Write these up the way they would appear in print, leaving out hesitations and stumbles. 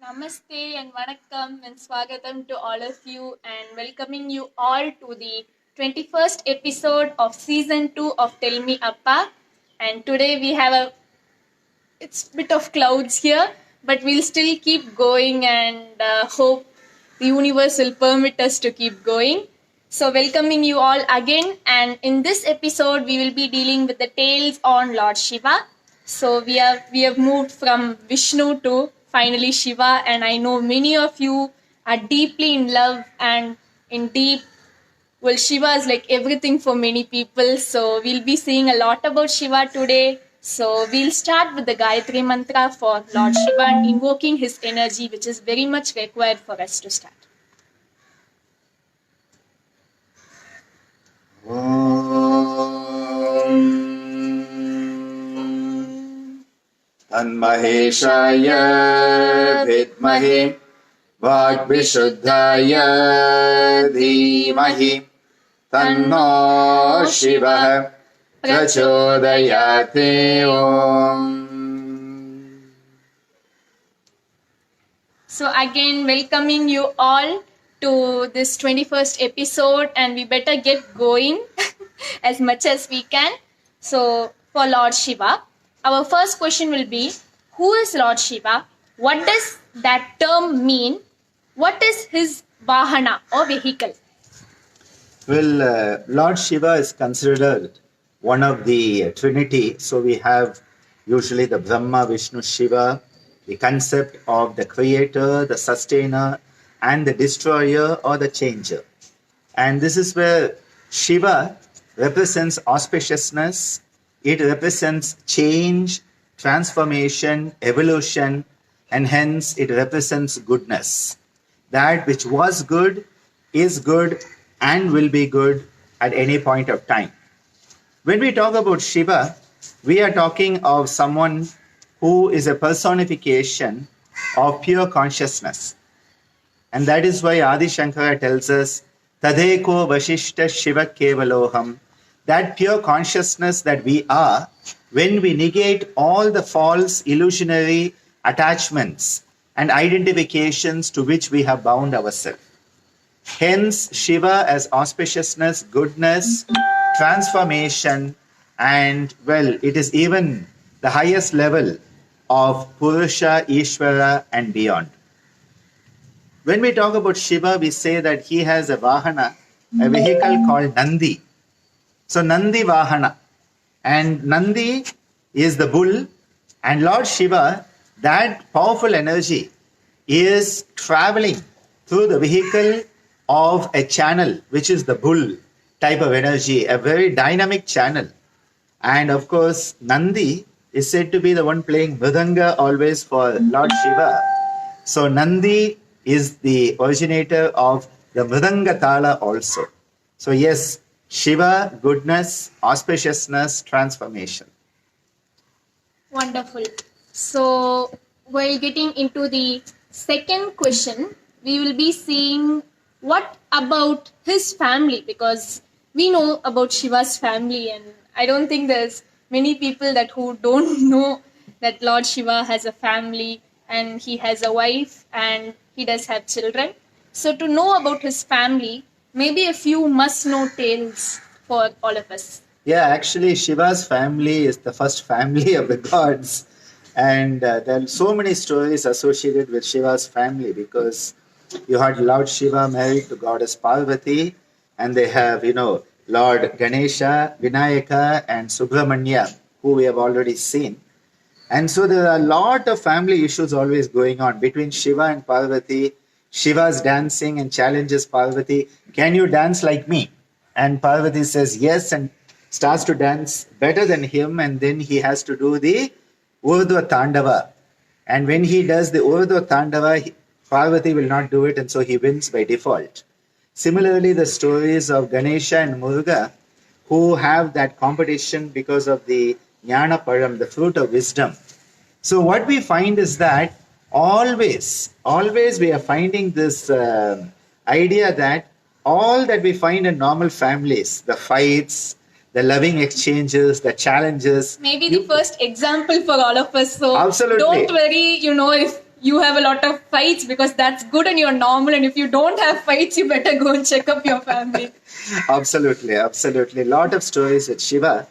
Namaste and Vanakkam and Swagatam to all of you and welcoming you all to the 21st episode of season 2 of Tell Me Appa. And today we have it's a bit of clouds here, but we'll still keep going and hope the universe will permit us to keep going. So, welcoming you all again, and in this episode, we will be dealing with the tales on Lord Shiva. So, we have moved from Vishnu to finally Shiva, and I know many of you are deeply in love and in deep. Well, Shiva is like everything for many people. So, we'll be seeing a lot about Shiva today. So, we'll start with the Gayatri Mantra for Lord Shiva and invoking his energy, which is very much required for us to start. तन्महेशाय विद्महे वाग्विशुद्धाय धीमहि तन्नो शिवः प्रचोदयात् ॐ. So again, welcoming you all to this 21st episode, and we better get going as much as we can. So for Lord Shiva, our first question will be, who is Lord Shiva? What does that term mean? What is his Vahana or vehicle? Well, Lord Shiva is considered one of the Trinity. So we have usually the Brahma, Vishnu, Shiva, the concept of the creator, the sustainer, and the destroyer or the changer. And this is where Shiva represents auspiciousness, it represents change, transformation, evolution, and hence it represents goodness. That which was good, is good, and will be good at any point of time. When we talk about Shiva, we are talking of someone who is a personification of pure consciousness. And that is why Adi Shankara tells us, Tadeko Vashishta Shiva Kevaloham, that pure consciousness that we are, when we negate all the false illusionary attachments and identifications to which we have bound ourselves. Hence, Shiva as auspiciousness, goodness, transformation, and well, it is even the highest level of Purusha, Ishvara, and beyond. When we talk about Shiva, we say that he has a Vahana, a vehicle called Nandi. So Nandi Vahana. And Nandi is the bull, and Lord Shiva, that powerful energy, is traveling through the vehicle of a channel, which is the bull type of energy, a very dynamic channel. And of course, Nandi is said to be the one playing Mridanga always for Lord Shiva. So Nandi is the originator of the Mridanga Tala also. So yes, Shiva, goodness, auspiciousness, transformation. Wonderful. So while getting into the second question, we will be seeing what about his family, because we know about Shiva's family, and I don't think there's many people that who don't know that Lord Shiva has a family and he has a wife and he does have children. So to know about his family, maybe a few must-know tales for all of us. Yeah, actually Shiva's family is the first family of the gods. And there are so many stories associated with Shiva's family, because you had Lord Shiva married to goddess Parvati, and they have, Lord Ganesha, Vinayaka, and Subramanya, who we have already seen. And so there are a lot of family issues always going on between Shiva and Parvati. Shiva's dancing and challenges Parvati, can you dance like me? And Parvati says yes, and starts to dance better than him, and then he has to do the Urdhva Tandava. And when he does the Urdhva Tandava, Parvati will not do it, and so he wins by default. Similarly, the stories of Ganesha and Muruga, who have that competition because of the Jnana Param, the fruit of wisdom. So what we find is that always we are finding this idea that all that we find in normal families, the fights, the loving exchanges, the challenges. Maybe the first example for all of us. So absolutely. Don't worry, if you have a lot of fights, because that's good and you're normal. And if you don't have fights, you better go and check up your family. Absolutely, absolutely. A lot of stories with Shiva.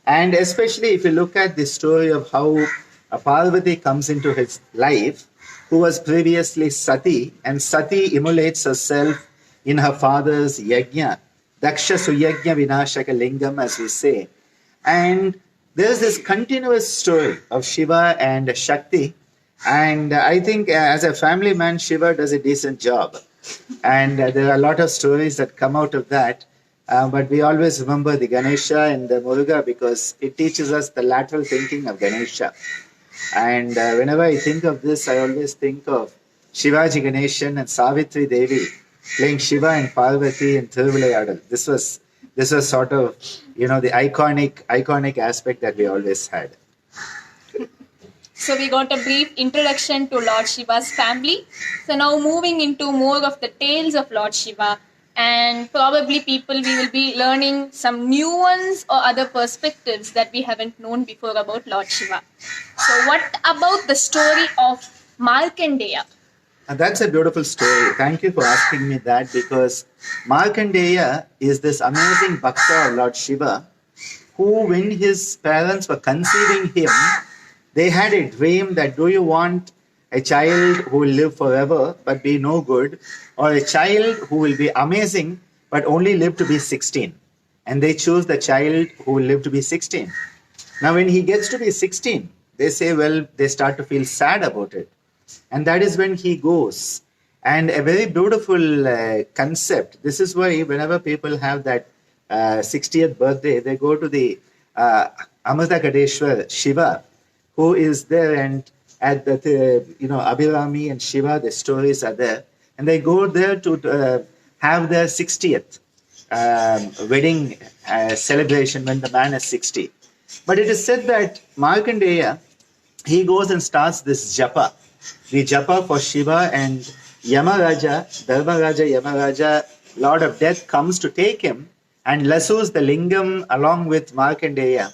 And especially if you look at the story of how Parvati comes into his life, who was previously Sati, and Sati immolates herself in her father's yajna, Daksha Suyajna Vinashaka Lingam, as we say. And there's this continuous story of Shiva and Shakti. And I think as a family man, Shiva does a decent job. And there are a lot of stories that come out of that. But we always remember the Ganesha and the Muruga because it teaches us the lateral thinking of Ganesha. And whenever I think of this, I always think of Shivaji Ganeshan and Savitri Devi playing Shiva and Parvati in Thiruvilayadal. This was sort of, the iconic aspect that we always had. So we got a brief introduction to Lord Shiva's family. So now moving into more of the tales of Lord Shiva, and probably we will be learning some new ones or other perspectives that we haven't known before about Lord Shiva. So what about the story of Markandeya? And that's a beautiful story. Thank you for asking me that, because Markandeya is this amazing bhakta of Lord Shiva who, when his parents were conceiving him, they had a dream that, do you want a child who will live forever but be no good, or a child who will be amazing but only live to be 16? And they choose the child who will live to be 16. Now, when he gets to be 16, they start to feel sad about it. And that is when he goes. And a very beautiful concept. This is why whenever people have that 60th birthday, they go to the Amrita Kadeshwar Shiva, who is there, and at the Abhirami and Shiva, the stories are there, and they go there to have their 60th wedding celebration when the man is 60. But it is said that Markandeya, he goes and starts this japa, the japa for Shiva, and Yamaraja, Dharmaraja, Yamaraja, Lord of Death, comes to take him and lassos the lingam along with Markandeya,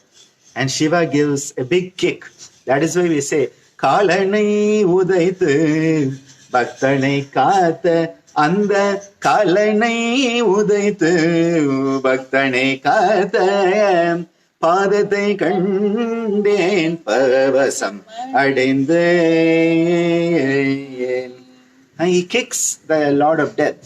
and Shiva gives a big kick. That is why we say, Kalanai udaitu bhaktanai kaatha, anda kalanai udaitu bhaktanai kaatha, பாதத்தை கண்டேன் பரவசம் அடைந்தேன். He kicks the Lord of Death.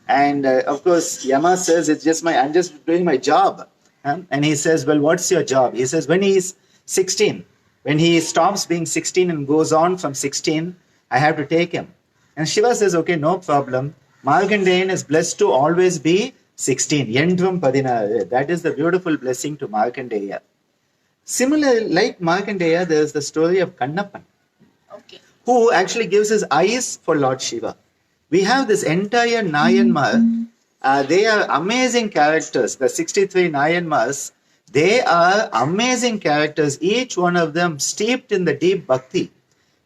And of course, Yama says, I'm just doing my job. And he says, well, what's your job? He says, when he's 16, when he stops being 16 and goes on from 16, I have to take him. And Shiva says, okay, no problem. Markandeyan is blessed to always be 16. Yendrum Padinaru. That is the beautiful blessing to Markandeya. Similarly, like Markandeya, there is the story of Kannappan, who actually gives his eyes for Lord Shiva. We have this entire Nayanmar. They are amazing characters. The 63 Nayanmars, they are amazing characters, each one of them steeped in the deep bhakti.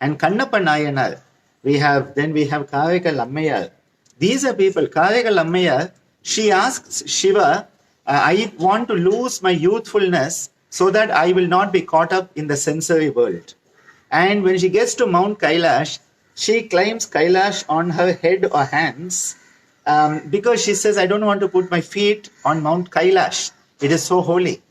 And Kannappa Nayanar, we have Karikal Ammayar. These are people. Karikal Ammayar, she asks Shiva, I want to lose my youthfulness so that I will not be caught up in the sensory world. And when she gets to Mount Kailash, she climbs Kailash on her head or hands because she says, I don't want to put my feet on Mount Kailash. It is so holy.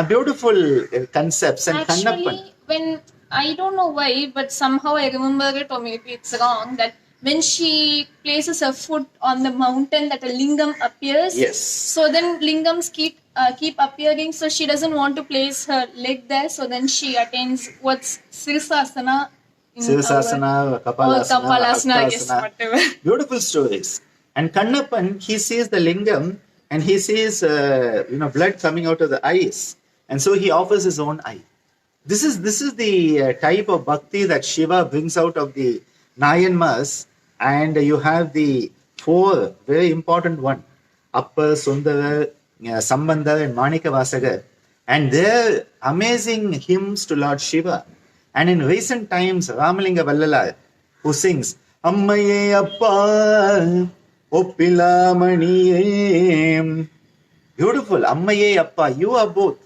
Beautiful concepts. And Actually, when I don't know why, but somehow I remember it, or maybe it's wrong, that when she places her foot on the mountain, that a lingam appears. Yes. So then lingams keep appearing. So she doesn't want to place her leg there. So then she attains what's Sirsasana. Sirsasana, Kapalasana, yes, whatever. Beautiful stories. And Kannappan, he sees the lingam and he sees blood coming out of the eyes, and so he offers his own eye. This is the type of bhakti that Shiva brings out of the Nayanmars. And you have the four very important one, Appa, Sundara, Sambandha and Manika Vasagar, and their amazing hymns to Lord Shiva. And in recent times, Ramalinga Vallalar, who sings, Ammaye Appa, Oppilamaniye. Beautiful. Ammaye Appa, you are both.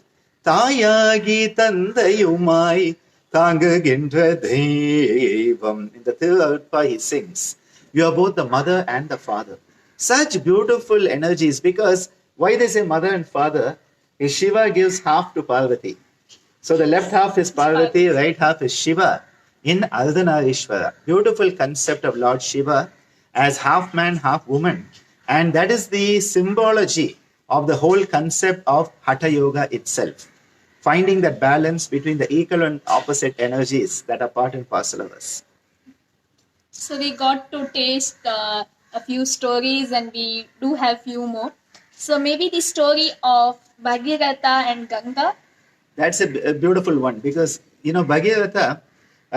Tayagi Tandayumai, Tangagintra Devam. In the Thiruppa he sings, you are both the mother and the father. Such beautiful energies, because why they say mother and father is Shiva gives half to Parvati. So the left half is Parvati, right half is Shiva in Ardhanarishvara. Beautiful concept of Lord Shiva as half man, half woman. And that is the symbology of the whole concept of Hatha Yoga itself. Finding that balance between the equal and opposite energies that are part and parcel of us. So we got to taste a few stories, and we do have few more. So maybe the story of Bhagirath and Ganga. That's a beautiful one, because, Bhagirath,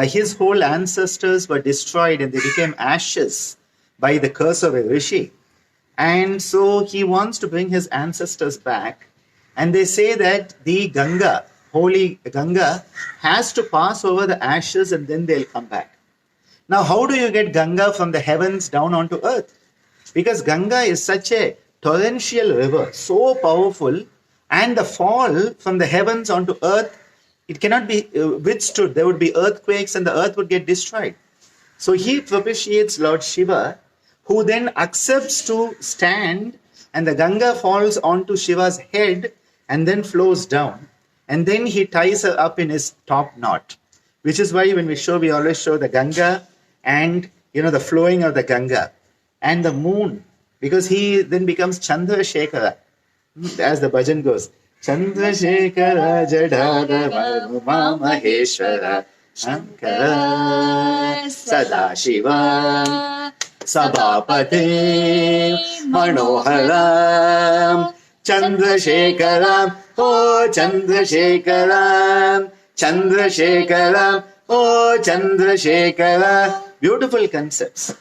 his whole ancestors were destroyed and they became ashes by the curse of a rishi. And so he wants to bring his ancestors back. And they say that the Ganga, holy Ganga, has to pass over the ashes and then they'll come back. Now, how do you get Ganga from the heavens down onto earth? Because Ganga is such a torrential river, so powerful, and the fall from the heavens onto earth, it cannot be withstood. There would be earthquakes and the earth would get destroyed. So he propitiates Lord Shiva, who then accepts to stand, and the Ganga falls onto Shiva's head and then flows down. And then he ties her up in his top knot, which is why when we always show the Ganga and, the flowing of the Ganga and the moon, because he then becomes Chandrasekhara, as the bhajan goes. Chandrasekhara Jadhara Varma Maheshwara Shankara Sadashiva Sabhapate Manoharam Chandrasekharam, oh Chandrasekharam, Chandrasekharam, oh Chandrasekhara. Beautiful concepts.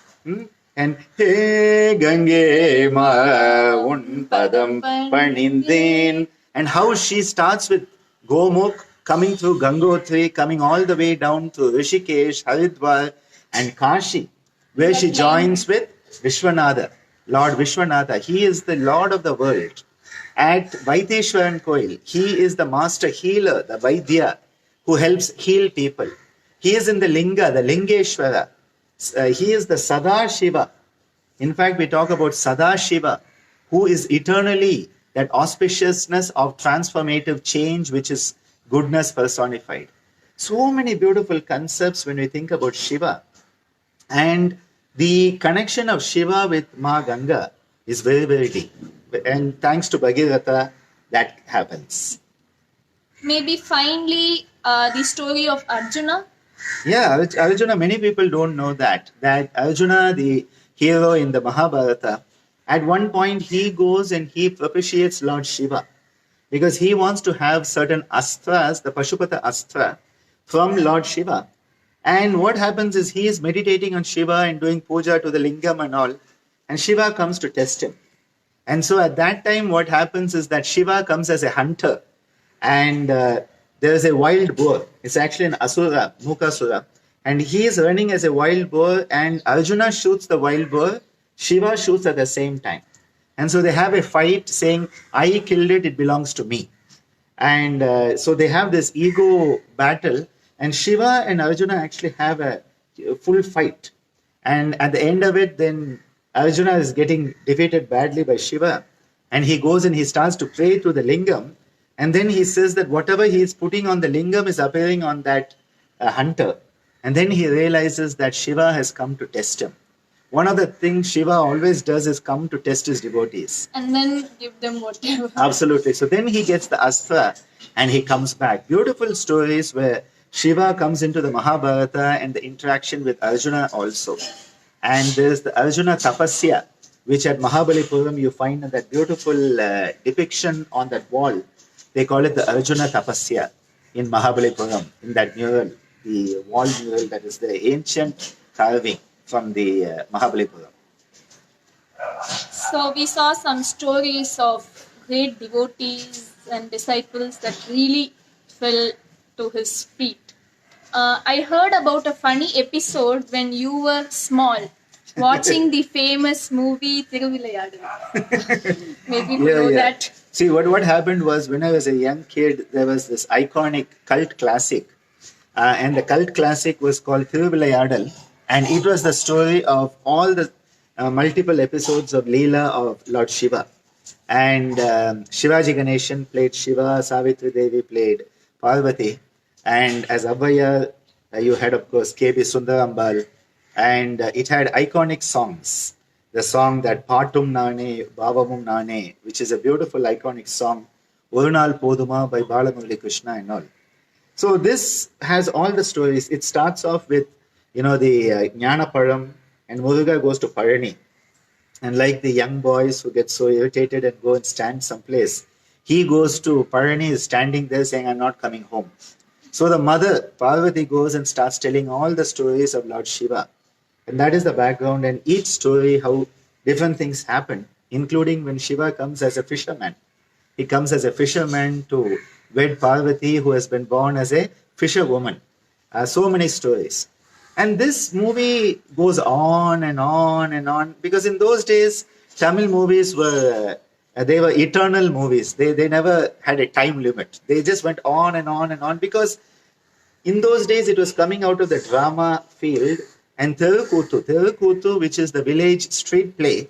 And He Gange Ma Un Padam Panindin. And how she starts with Gomukh, coming through Gangotri, coming all the way down to Rishikesh, Haridwar, and Kashi, where she joins with Vishwanatha, Lord Vishwanatha. He is the Lord of the world. At Vaiteshwaran Koil, he is the master healer, the Vaidya, who helps heal people. He is in the Linga, the Lingeshwara. He is the Sadashiva. In fact, we talk about Sadashiva, who is eternally that auspiciousness of transformative change, which is goodness personified. So many beautiful concepts when we think about Shiva. And the connection of Shiva with Ma Ganga is very, very deep. And thanks to Bhagirath, that happens. Maybe finally, the story of Arjuna. Yeah, Arjuna, many people don't know that Arjuna, the hero in the Mahabharata, at one point he goes and he propitiates Lord Shiva because he wants to have certain astras, the Pashupata astra, from Lord Shiva. And what happens is he is meditating on Shiva and doing puja to the lingam and all, and Shiva comes to test him. And so at that time, what happens is that Shiva comes as a hunter, and there is a wild boar. It's actually an asura, Mukasura, and he is running as a wild boar, and Arjuna shoots the wild boar, Shiva shoots at the same time. And so they have a fight saying, I killed it, it belongs to me. And so they have this ego battle, and Shiva and Arjuna actually have a full fight. And at the end of it, then Arjuna is getting defeated badly by Shiva, and he goes and he starts to pray to the lingam, and then he says that whatever he is putting on the lingam is appearing on that hunter. And then he realizes that Shiva has come to test him. One of the things Shiva always does is come to test his devotees. And then give them whatever. Absolutely. So then he gets the astra and he comes back. Beautiful stories where Shiva comes into the Mahabharata and the interaction with Arjuna also. And there's the Arjuna Tapasya, which at Mahabalipuram you find that beautiful depiction on that wall. They call it the Arjuna Tapasya in Mahabalipuram, in that mural, the wall mural that is the ancient carving from the Mahabalipuram. So we saw some stories of great devotees and disciples that really fell to his feet. I heard about a funny episode when you were small, watching the famous movie Thiruvilayadu. Maybe you know that. See, what happened was when I was a young kid, there was this iconic cult classic And the cult classic was called Thiruvilayadal, and it was the story of all the multiple episodes of Leela of Lord Shiva. And Shivaji Ganeshan played Shiva, Savitri Devi played Parvati, and as Abhaya, you had, of course, K.B. Sundarambal, and it had iconic songs. The song that Patum Nane, Bhavamum Nane, which is a beautiful, iconic song, Orunal Poduma by Balamurali Krishna and all. So this has all the stories. It starts off with, the Jnana Param, and Muruga goes to Parani. And like the young boys who get so irritated and go and stand someplace, he goes to Parani, is standing there saying, I'm not coming home. So the mother, Parvati, goes and starts telling all the stories of Lord Shiva. And that is the background, and each story, how different things happen, including when Shiva comes as a fisherman. He comes as a fisherman to wed Parvati, who has been born as a fisherwoman. So many stories. And this movie goes on and on and on, because in those days, Tamil movies were eternal movies. They never had a time limit. They just went on and on and on, because in those days it was coming out of the drama field. And Thirukuthu, which is the village street play,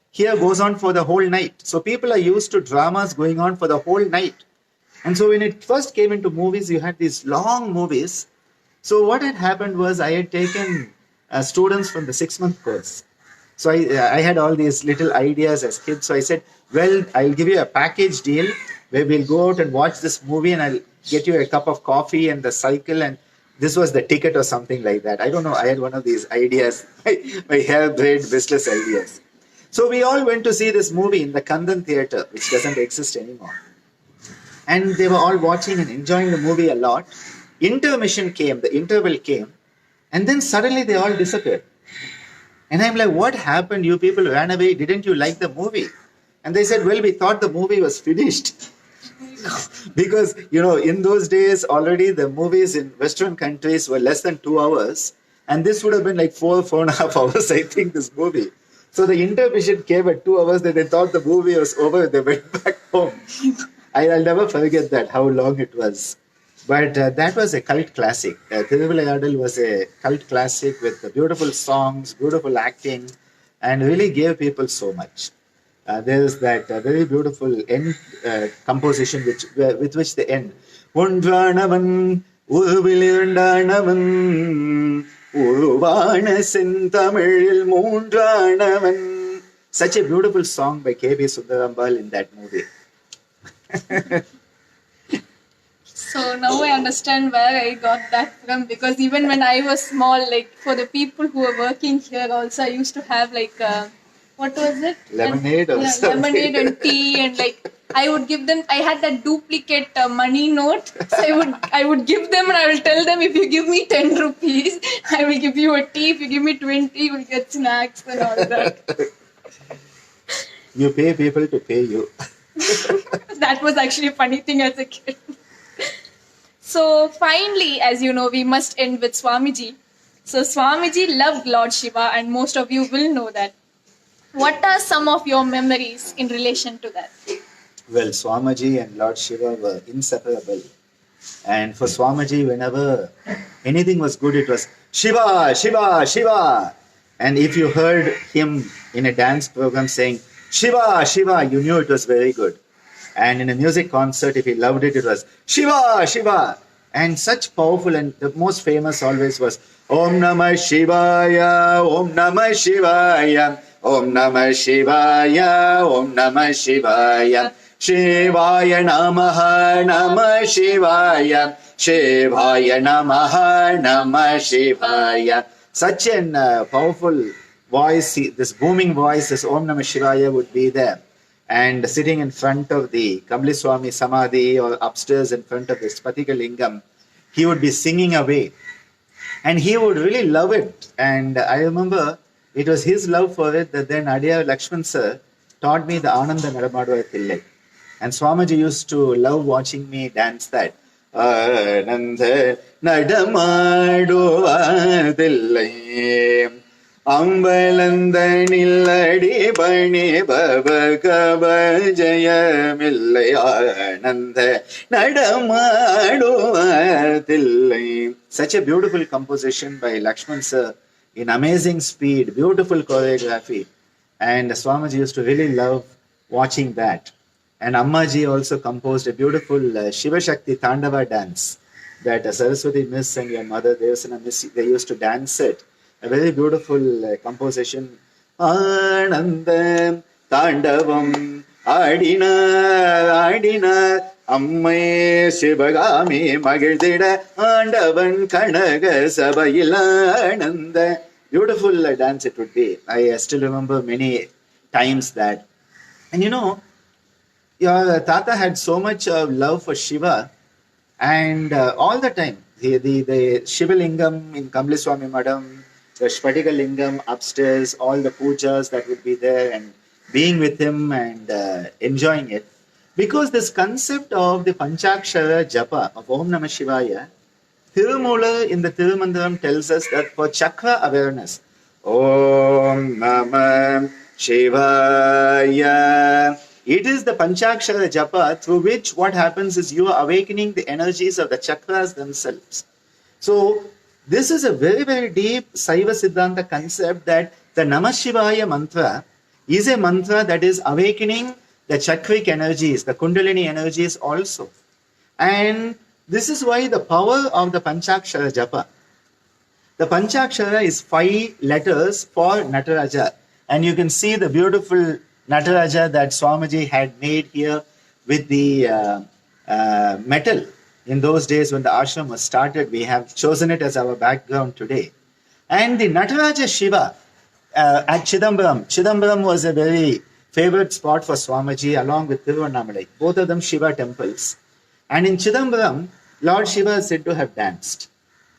here goes on for the whole night. So people are used to dramas going on for the whole night. And so when it first came into movies, you had these long movies. So what had happened was I had taken students from the 6-month course. So I had all these little ideas as kids. So I said, well, I'll give you a package deal where we'll go out and watch this movie, and I'll get you a cup of coffee and the cycle, and this was the ticket or something like that. I don't know. I had one of these ideas, my hair-braid business ideas. So we all went to see this movie in the Kandan Theatre, which doesn't exist anymore. And they were all watching and enjoying the movie a lot. Intermission came, the interval came, and then suddenly they all disappeared. And I'm like, what happened? You people ran away. Didn't you like the movie? And they said, well, we thought the movie was finished. Because, in those days, already the movies in Western countries were less than 2 hours. And this would have been like 4.5 hours, I think, this movie. So the intermission came at 2 hours. Then they thought the movie was over. They went back home. I'll never forget that, how long it was. But that was a cult classic. Thiruvilayadal was a cult classic with beautiful songs, beautiful acting, and really gave people so much. There's that very beautiful end composition with which they end. Undranavan, Uruvilirundanavan, Uruvana Senthamil Mundranavan. Such a beautiful song by K.B. Sundarambal in that movie. So now I understand where I got that from, because even when I was small, like for the people who are working here also, I used to have like, what was it? Lemonade or something. Lemonade and tea, and like I would give them, I had that duplicate money note. So I would give them, and I will tell them, if you give me 10 rupees, I will give you a tea. If you give me 20, you will get snacks and all that. You pay people to pay you. That was actually a funny thing as a kid. So finally, as you know, we must end with Swamiji. So Swamiji loved Lord Shiva, and most of you will know that. What are some of your memories in relation to that? Well, Swamiji and Lord Shiva were inseparable. And for Swamiji, whenever anything was good, it was Shiva, Shiva, Shiva. And if you heard him in a dance program saying Shiva, Shiva, you knew it was very good. And in a music concert, if he loved it, it was Shiva, Shiva. And such powerful, and the most famous always was Om Namah Shivaya, Om Namah Shivaya, Om Namah Shivaya, Om Namah Shivaya, Shivaya Namaha, Namah Shivaya, Shivaya Namaha, Namah Shivaya. Such a powerful voice, this booming voice, this Om Namah Shivaya would be there. And sitting in front of the Kamliswami Samadhi or upstairs in front of the Spatika Lingam, he would be singing away. And he would really love it. And I remember it was his love for it that then Adya Lakshman sir taught me the Ananda Nadamaduva Thillai. And Swamiji used to love watching me dance that. Ananda Nadamaduva Thillai. அம்பலந்தனில் அடிபணி பவகவஜயமில்லை Ananda நடமாடுவதில்லை. Such a beautiful composition by Lakshman sir in amazing speed, beautiful choreography. And Swamiji used to really love watching that. And Ammaji also composed a beautiful Shiva Shakti Tandava dance that Saraswati Miss and your mother Devasana Miss, they used to dance it. A very beautiful composition. Anandam Tandavam Adina Amme Shivagami Magildida Andavan Kanaga Sabayilananda. Beautiful dance it would be. I still remember many times that. And you know, your Tata had so much love for Shiva, and all the time, the Shiva Lingam in Kamliswami Madam, the Spatika Lingam upstairs, all the pujas that would be there, and being with him and enjoying it. Because this concept of the Panchakshara Japa of Om Namah Shivaya, Tirumula in the Tirumandaram tells us that for chakra awareness, Om Namah Shivaya, it is the Panchakshara Japa through which what happens is you are awakening the energies of the chakras themselves. So, this is a very, very deep Saiva Siddhanta concept that the Namah Shivaya mantra is a mantra that is awakening the chakric energies, the Kundalini energies also. And this is why the power of the Panchakshara Japa. The Panchakshara is 5 letters for Nataraja. And you can see the beautiful Nataraja that Swamiji had made here with the metal. In those days when the ashram was started, we have chosen it as our background today. And the Nataraja Shiva at Chidambaram. Chidambaram was a very favorite spot for Swamiji along with Tiruvannamalai. Both of them Shiva temples. And in Chidambaram, Lord Shiva is said to have danced.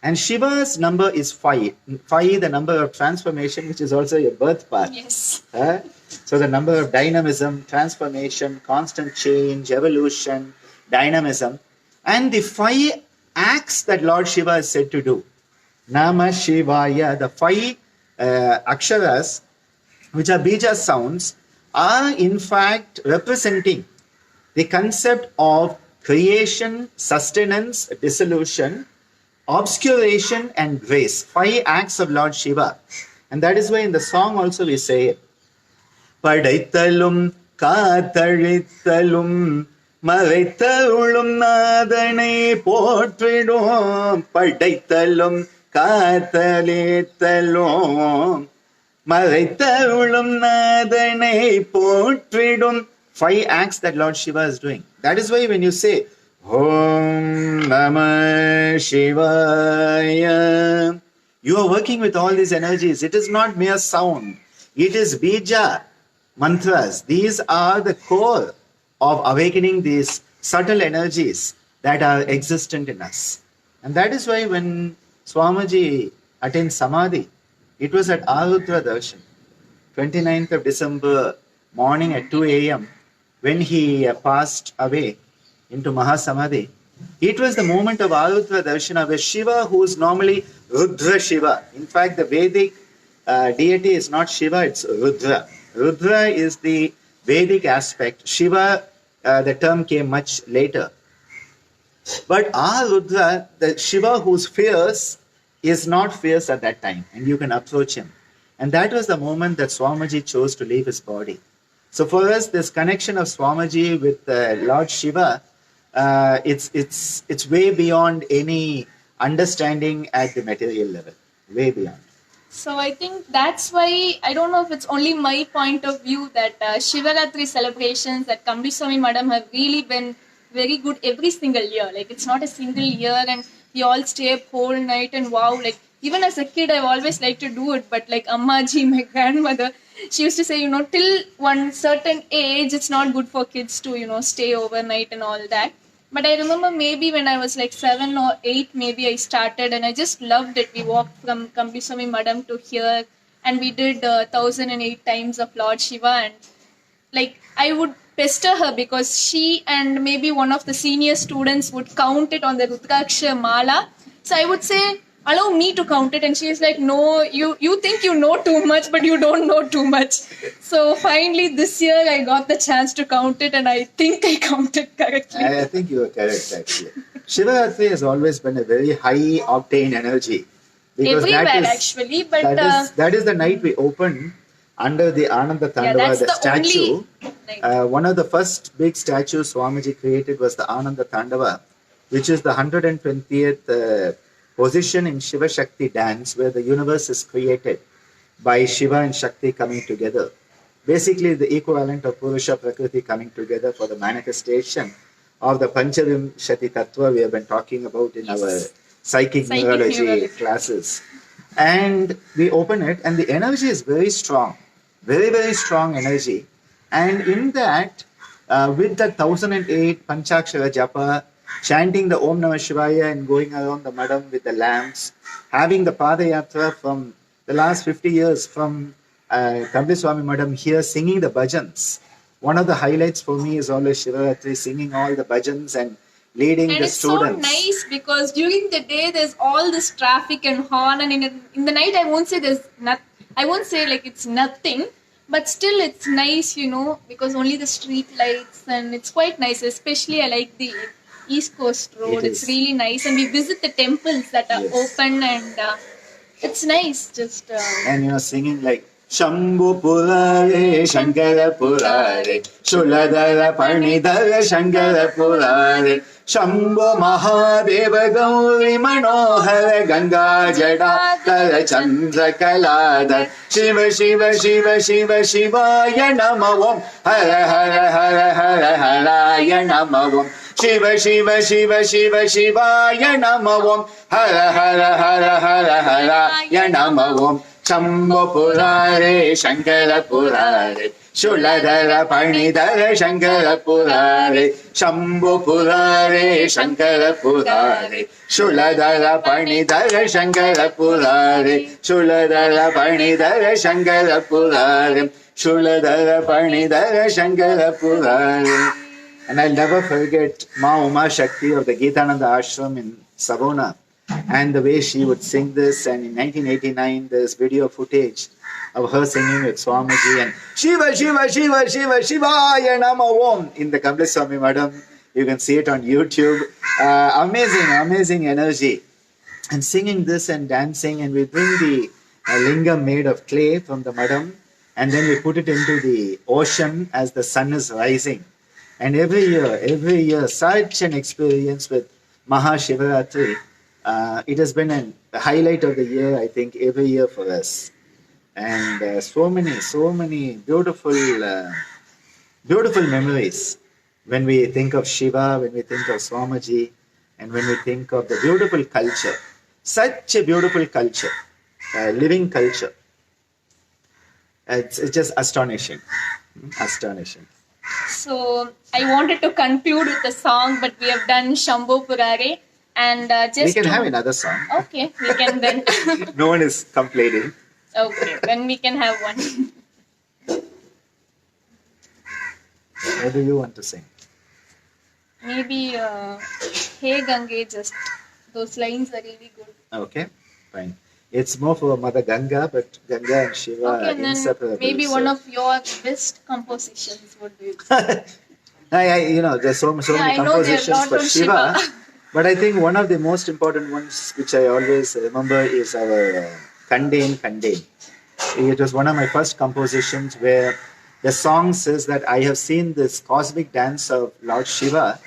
And Shiva's number is 5. 5, the number of transformation, which is also your birth path. Yes. So the number of dynamism, transformation, constant change, evolution, dynamism. And the 5 acts that Lord Shiva is said to do. Nama Shivaya, the 5 aksharas, which are bija sounds, are in fact representing the concept of creation, sustenance, dissolution, obscuration and grace. 5 acts of Lord Shiva. And that is why in the song also we say it. Padaithalum Katharithalum Maraithalum Nadane Portridum Padaithalum Katharithalum Maraithalum Nadane Portridum. 5 acts that Lord Shiva is doing. That is why when you say Om Namah Shivaya, you are working with all these energies. It is not mere sound. It is bija, mantras. These are the core of awakening these subtle energies that are existent in us. And that is why when Swamiji attained Samadhi, it was at Arudra Darshan, 29th of December morning at 2 a.m. when he passed away into Mahasamadhi. It was the moment of Arudra Darshana where Shiva, who is normally Rudra Shiva. In fact, the Vedic deity is not Shiva, it's Rudra. Rudra is the Vedic aspect. Shiva, the term came much later. But our Rudra, the Shiva who's fierce, is not fierce at that time, and you can approach him. And that was the moment that Swamiji chose to leave his body. So for us, this connection of Swamiji with Lord Shiva, it's way beyond any understanding at the material level. Way beyond. So I think that's why, I don't know if it's only my point of view, that Shivaratri celebrations at Kamliswami Madam have really been very good every single year. Like, it's not a single year and we all stay up whole night and wow, like even as a kid I've always liked to do it, but like Ammaji, my grandmother, she used to say, till one certain age it's not good for kids to, stay overnight and all that. But I remember maybe when I was like 7 or 8, maybe I started and I just loved it. We walked from Kamliswami Madam to here and we did 1008 times of Lord Shiva, and like I would pester her because she and maybe one of the senior students would count it on the Rudraksha Mala. So I would say, allow me to count it, and she is like, no, you think you know too much but you don't know too much. So finally this year I got the chance to count it and I think I counted correctly. I think you were correct actually. Shivaratri has always been a very high octane energy. Because Everywhere actually, but that is the night we opened under the Ananda Tandava, that's the the statue. only One of the first big statues Swamiji created was the Ananda Tandava, which is the 120th position in Shiva Shakti dance, where the universe is created by Shiva and Shakti coming together. Basically, the equivalent of Purusha Prakriti coming together for the manifestation of the Panchavimshati Tattva we have been talking about in our psychic neurology classes. And we open it, and the energy is very strong, very, very strong energy. And in that, with the 1008 Panchakshara Japa, chanting the Om Namah Shivaya and going around the madam with the lamps, having the Padayatra from the last 50 years from Kabli Swami Madam here singing the bhajans. One of the highlights for me is always Shivaratri singing all the bhajans and leading and the it's students. so nice because during the day there's all this traffic and horn, and in the night I won't say I won't say like it's nothing, but still it's nice, because only the street lights, and it's quite nice. Especially I like the East Coast Road. It's really nice, and we visit the temples that are open, and it's nice. Just and singing like Shambhu Purare Shankara Purare Shuladara Parnidara Shankara Purare Shambhu Mahadeva Gauri Manohara Ganga Jada Kara Chandra Kalada Shiva Shiva Shiva Shiva Shivaya Namavam Hara Hara Hara Hara Haraya Namavam Shiva Shiva Shiva Shiva Shivaya Namavam Hara Hara Hara Hara Haraya Namavam Shambhu Purare Shankara Purare Shuladara Parnidara Shankara Purare Shambhu Purare Shankara Purare Shuladara Parnidara Shankara Purare Shuladara Parnidara Shankara Purare Shuladara Parnidara Shankara Purare. And I'll never forget Ma Uma Shakti of the Geetananda Ashram in Savona, and the way she would sing this. And in 1989, there's video footage of her singing with Swamiji and Shiva, Shiva, Shiva, Shiva, Shivaya Nama Om in the Kamla Swami Madam. You can see it on YouTube. Amazing, amazing energy. And singing this and dancing, and we bring the lingam made of clay from the Madam, and then we put it into the ocean as the sun is rising. And every year, such an experience with Mahashivaratri. It has been a highlight of the year, I think, every year for us. And so many beautiful memories when we think of Shiva, when we think of Swamiji, and when we think of the beautiful culture. Such a beautiful culture, living culture. It's just astonishing. Astonishing. So I wanted to conclude with a song, but we have done Shambhu Purare. And we can have another song. Okay, we can then. No one is complaining. Okay, then we can have one. What do you want to sing? Maybe Hey Gange, just those lines are really good. Okay, fine. It's more for Mother Ganga, but Ganga and Shiva are inseparable. Maybe one of your best compositions would be. There's so many compositions for Shiva. But I think one of the most important ones, which I always remember, is our Kandin. It was one of my first compositions where the song says that I have seen this cosmic dance of Lord Shiva.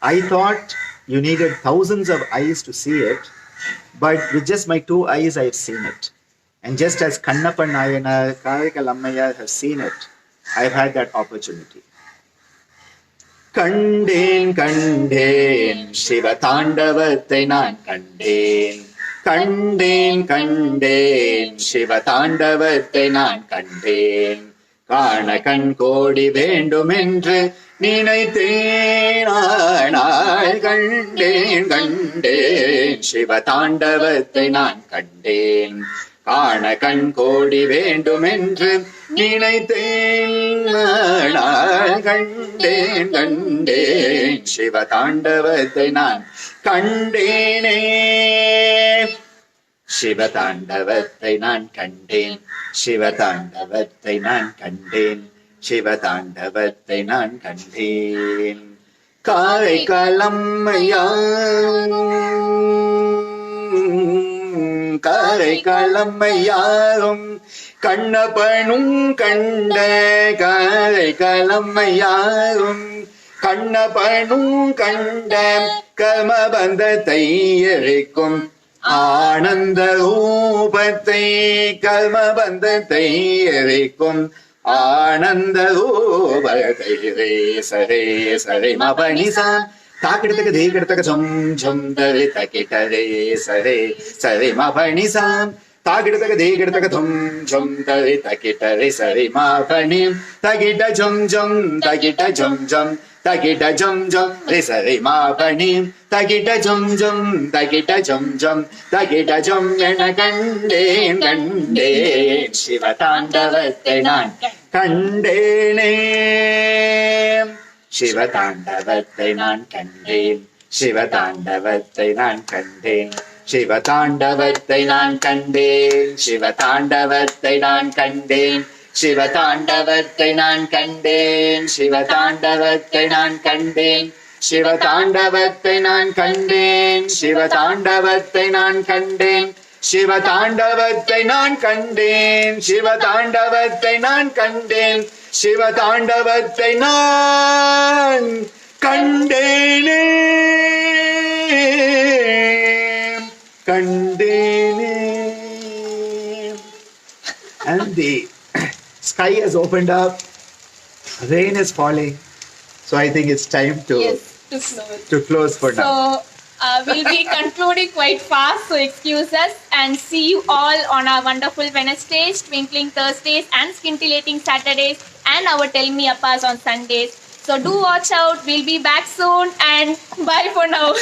I thought you needed thousands of eyes to see it, but with just my 2 eyes, I have seen it. And just as Kannappa Nayanar, Karikal Ammayar have seen it, I have had that opportunity. Kandin, Shiva Tandavathai naan kandin. Kandin, Shiva Tandavathai naan kandin. Kana kan kodi vendumendru நினைத்தேன் ஆனால் கண்டேன் சிவ தாண்டவத்தை நான் கண்டேன் காண கண் கோடி வேண்டுமென்று நினைத்தேன் ஆனால் கண்டேன் சிவ தாண்டவத்தை நான் கண்டேனே சிவதாண்டவத்தை நான் கண்டேன் சிவதாண்டவத்தை நான் கண்டேன் சிவதாண்டவத்தை நான் கண்டேன் காரைக்காலம்மையாரும் கண்ணப்பனும் கண்ட காரைக்காலம்மையாரும் கண்ணப்பனும் கண்ட கர்மபந்தத்தை எரிக்கும் ஆனந்த ரூபத்தை கர்மபந்தத்தை எரிக்கும் ஆனந்த ரூபத்தை ரே சரே சரே மபனிசா தாக்கிடத்துக்கு தீக்கிடத்துக்கு ஜம் ஜம் தரி தக்கிட்டரே சரே சரே மபனிசா தாகிடத்தக தேகிடத்தக தும் ஜம் தரி தகிட்டரி சரி மாபனி தகிட ஜம் ஜம் தகிட ஜம் ஜம் தகிட ஜம் ஜம் ரி சரி மாபனி தகிட ஜம் ஜம் தகிட ஜம் ஜம் தகிட ஜம் என கண்டேன் கண்டேன் சிவதாண்டவத்தை நான் கண்டேனே சிவதாண்டவத்தை நான் கண்டேன் சிவதாண்டவத்தை நான் கண்டேன் சிவதாண்டவத்தை நான் கண்டேன் சிவதாண்டவத்தை நான் கண்டேன் சிவதாண்டவத்தை நான் கண்டேன் சிவதாண்டவத்தை நான் கண்டேன் சிவதாண்டவத்தை நான் கண்டேன் சிவதாண்டவத்தை நான் கண்டேன் சிவதாண்டவத்தை நான் கண்டேன் சிவதாண்டவத்தை நான் கண்டேன் சிவதாண்டவத்தை நான் கண்டேனே Kandene. And the sky has opened up, rain is falling, so I think it's time to close for now. So we'll be concluding quite fast, so excuse us, and see you all on our wonderful Wednesdays, Twinkling Thursdays, and Scintillating Saturdays, and our Tell Me Appas on Sundays. So do watch out, we'll be back soon, and bye for now.